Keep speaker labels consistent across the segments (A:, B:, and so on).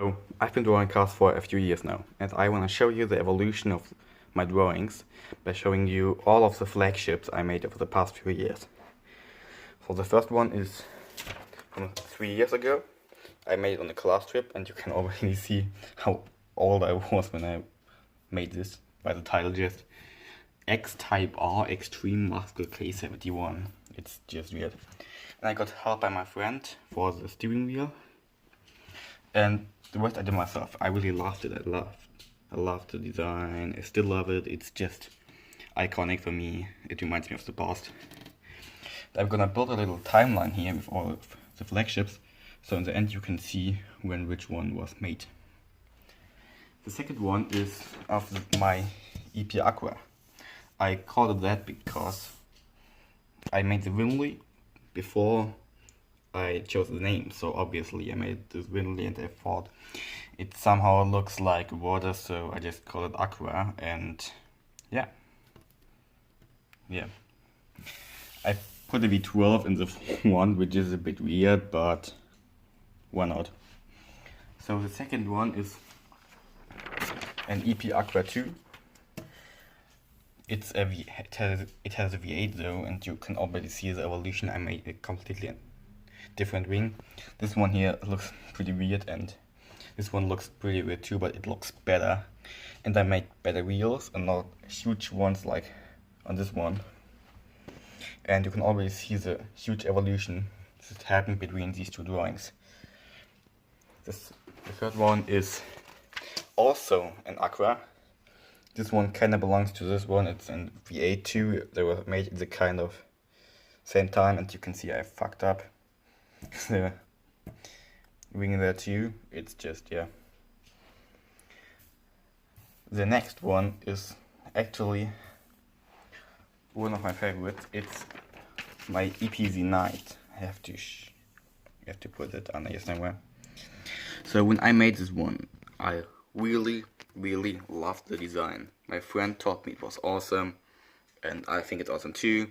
A: So, I've been drawing cars for a few years now, and I want to show you the evolution of my drawings by showing you all of the flagships I made over the past few years. So the first one is from 3 years ago. I made it on a class trip, and you can already see how old I was when I made this, by the title just X-Type R Extreme Muscle K71. It's just weird. And I got help by my friend for the steering wheel. And the rest I did myself. I really loved it. I loved the design. I still love it. It's just iconic for me. It reminds me of the past. I'm gonna build a little timeline here with all of the flagships, so in the end you can see when which one was made. The second one is of my EP Aqua. I called it that because I made the Winley before I chose the name, so obviously I made this Winley and I thought it somehow looks like water, so I just called it Aqua, and yeah. I put a V12 in the front, which is a bit weird, but why not? So the second one is an EP Aqua 2. It has a V8 though, and you can already see the evolution. I made a completely different wing. This one here looks pretty weird, and this one looks pretty weird too, but it looks better. And I made better wheels and not huge ones like on this one. And you can already see the huge evolution that happened between these two drawings. The third one is also an Aqua. This one kinda belongs to this one. It's an V8 too. They were made at the kind of same time, and you can see I fucked up the wing there too. It's just, yeah. The next one is actually one of my favorites. It's my EPZ Knight. I have to put it on here somewhere. So when I made this one, I really loved the design. My friend told me it was awesome, and I think it's awesome too.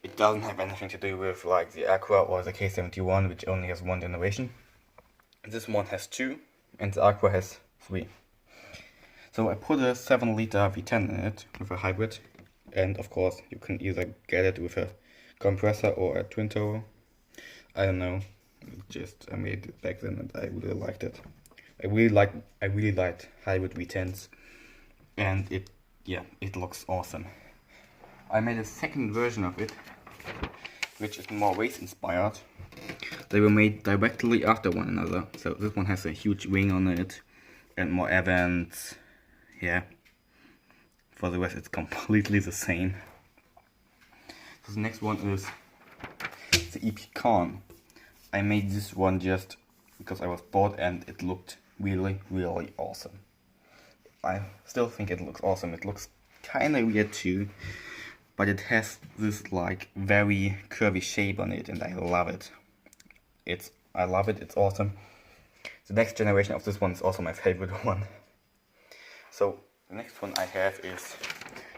A: It doesn't have anything to do with like the Aqua or the K71, which only has one generation. This one has two, and the Aqua has three. So I put a 7-liter V10 in it with a hybrid, and of course you can either get it with a compressor or a twin turbo. I don't know. I made it back then, and I really liked it. I really liked hybrid V10s, and it looks awesome. I made a second version of it, which is more race inspired. They were made directly after one another, so this one has a huge wing on it and more events. Yeah. For the rest, it's completely the same. So the next one is the EP Con. I made this one just because I was bored and it looked really awesome. I still think it looks awesome. It looks kinda weird too, but it has this like very curvy shape on it, and I love it. I love it. It's awesome. The next generation of this one is also my favorite one. So the next one I have is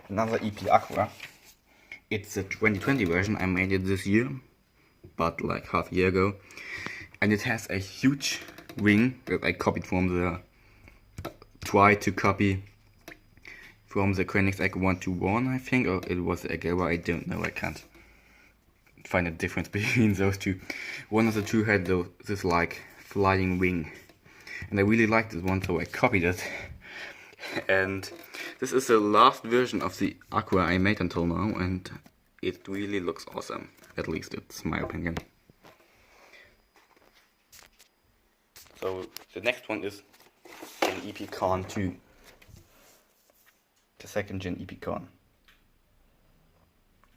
A: another EP Aqua. It's a 2020 version. I made it this year, but like half a year ago, and it has a huge wing that I copied from the from the Koenigsegg 121, I think, or it was the Agera, I don't know, I can't find a difference between those two. One of the two had this like flying wing, and I really liked this one, so I copied it. And this is the last version of the Aqua I made until now, and it really looks awesome. At least it's my opinion. So the next one is an EP Con 2. The second gen EP Con.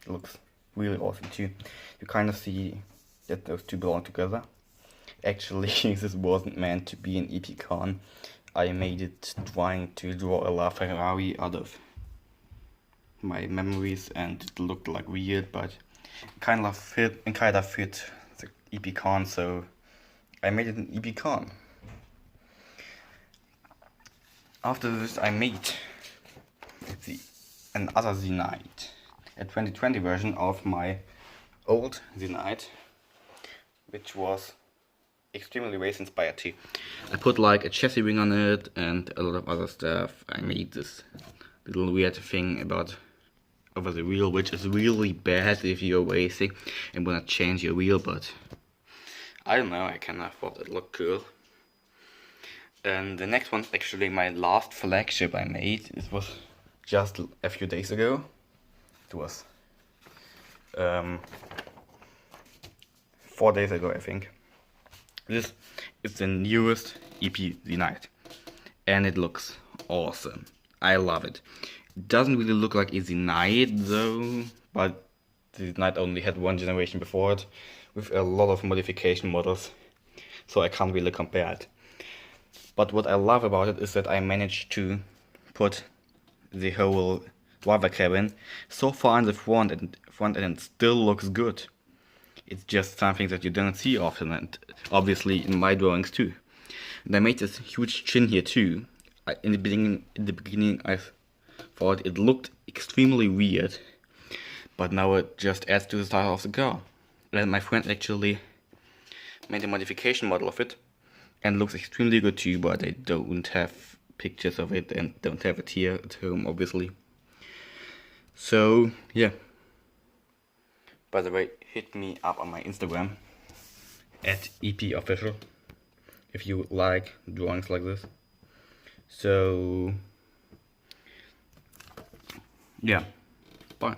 A: It looks really awesome too. You kind of see that those two belong together. Actually, this wasn't meant to be an EP Con. I made it trying to draw a LaFerrari out of my memories, and it looked like weird, but it kind of fit the EP Con, so I made it an EP Con. After this, I made another Z-Knight, a 2020 version of my old Z-Knight, which was extremely race inspired too. I put like a chassis ring on it and a lot of other stuff. I made this little weird thing about over the wheel, which is really bad if you're racing and wanna change your wheel, but I don't know, I kinda thought it looked cool. And the next one's actually my last flagship I made. It was just a few days ago. It was 4 days ago, I think. This is the newest EPZ Knight, and it looks awesome. I love it. It doesn't really look like EZ Knight though, but the Knight only had one generation before it, with a lot of modification models, so I can't really compare it. But what I love about it is that I managed to put the whole driver cabin so far in the front and it still looks good. It's just something that you don't see often, and obviously in my drawings too. And I made this huge chin here too. In the beginning I thought it looked extremely weird, but now it just adds to the style of the car. And my friend actually made a modification model of it, and looks extremely good too, but I don't have pictures of it and don't have it here at home, obviously. So yeah. By the way, hit me up on my Instagram at EPOfficial if you like drawings like this. So yeah, bye.